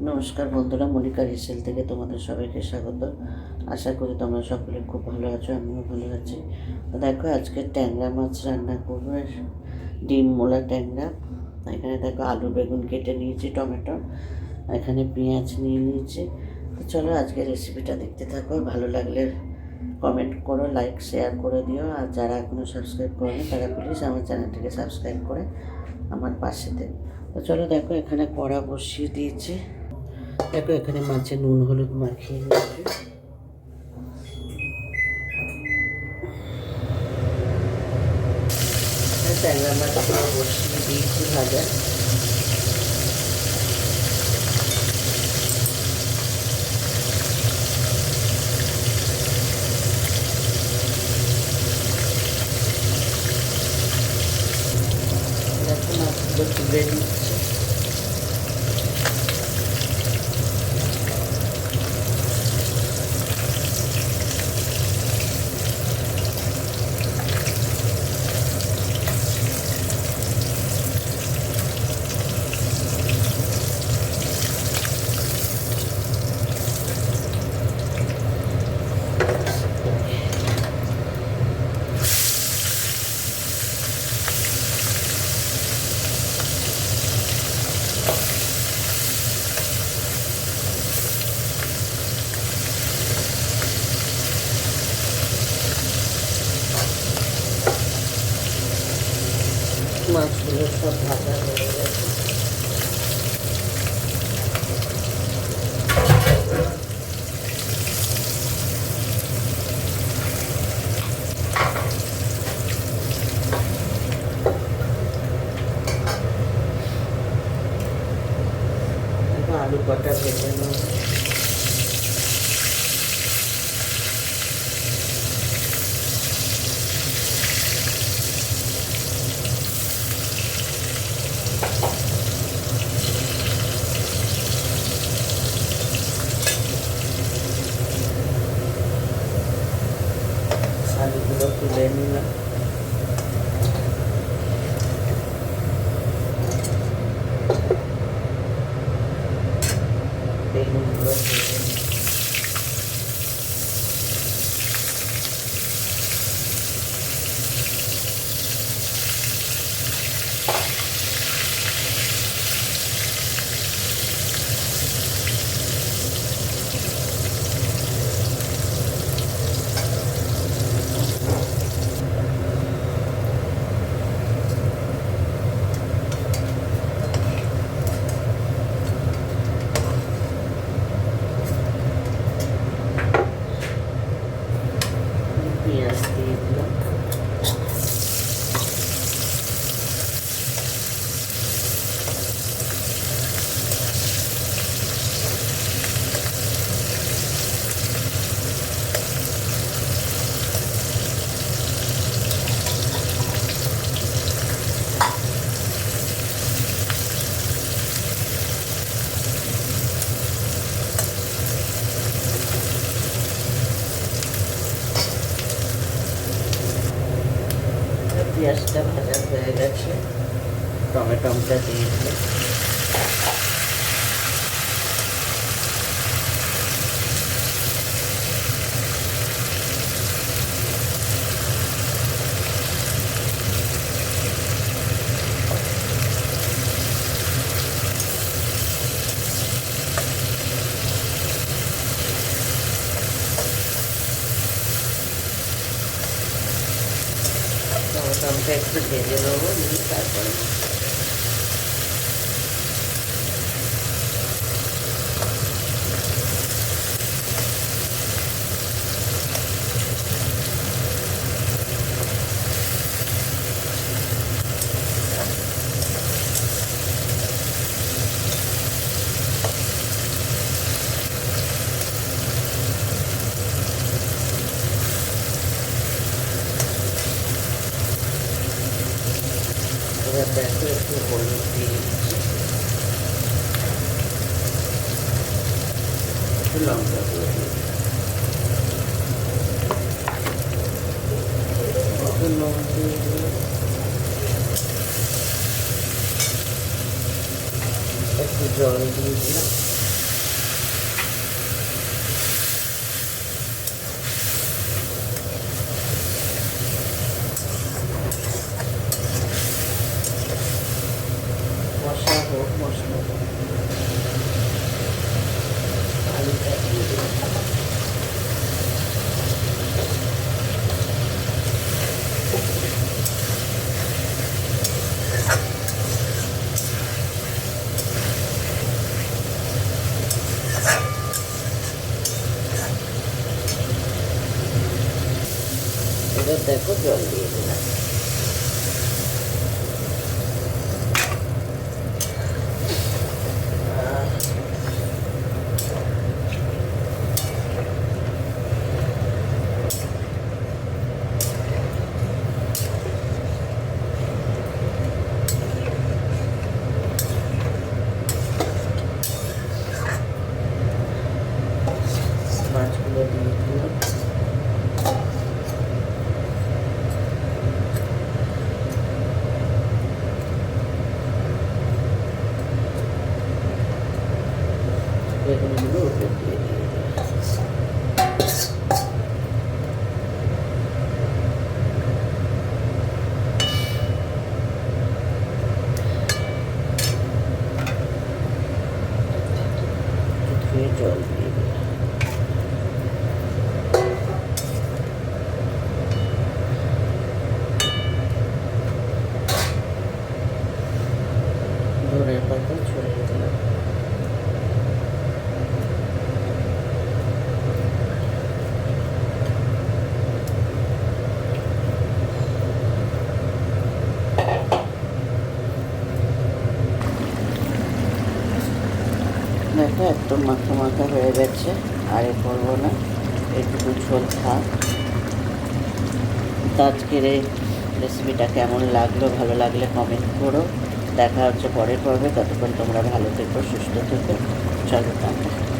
নমস্কার বন্ধুরা, মনিকা রিসেল থেকে তোমাদের সবাইকে স্বাগত। আশা করি তোমরা সকলে খুব ভালো আছো, আমিও ভালো আছি। তো দেখো, আজকে ট্যাংরা মাছ রান্না করবো, ডিম মোলা ট্যাংরা। এখানে দেখো আলু বেগুন কেটে নিয়েছি, টমেটো, এখানে পেঁয়াজ নিয়ে নিয়েছি। তো চলো আজকে রেসিপিটা দেখতে থাকো। ভালো লাগলে কমেন্ট করো, লাইক শেয়ার করে দিও। আর যারা এখনও সাবস্ক্রাইব করেনি তারা প্লিজ আমার চ্যানেলটিকে সাবস্ক্রাইব করে আমার পাশে দেবে। তো চলো দেখো, এখানে কড়া বসিয়ে দিয়েছি। দেখো এখানে মাছে নুন হলুদ মাখিয়ে নিয়েছি। ট্যাংরা মাছগুলো বসিয়ে দিয়েছি ভাজা। দেখো মাছগুলো তুলে দিচ্ছি। মাছগুলো সব ভাজা হয়ে গেছে। আলু কটা ভেজে নেব। আলুগুলো তুলে নিলাম। বেগুনগুলো ভেজে নিলাম। পেঁয়াজ দিয়ে দিলাম। পেঁয়াজটা ভাজা হয়ে গেছে, টমেটোটা দিয়ে দিলাম। টমেটোটা একটু ভেজে নেবো, নিয়ে তারপরে দেখো একটু হলুদ দিয়ে দিচ্ছি, একটু লঙ্কা দিয়ে দিচ্ছি, একটু নুন দিয়ে দিলাম, একটু জল দিয়ে দিলাম। জল দিয়ে দিলাম। মাছগুলো দিয়ে দিলাম। বেগুনগুলো উপর দিয়ে দিলাম। ধুয়ে জল দিয়ে দিলাম। ধনের পাতা ছড়িয়ে দিলাম। দেখো একদম মাখা মাখা হয়ে গেছে, আর এ করবো না, একটু ঝোল থাক। তো আজকের এই রেসিপিটা কেমন লাগলো, ভালো লাগলে কমেন্ট করো। দেখা হচ্ছে পরের পর্বে, ততক্ষণ তোমরা ভালো থেকো, সুস্থ থেকো। চলো টাটা।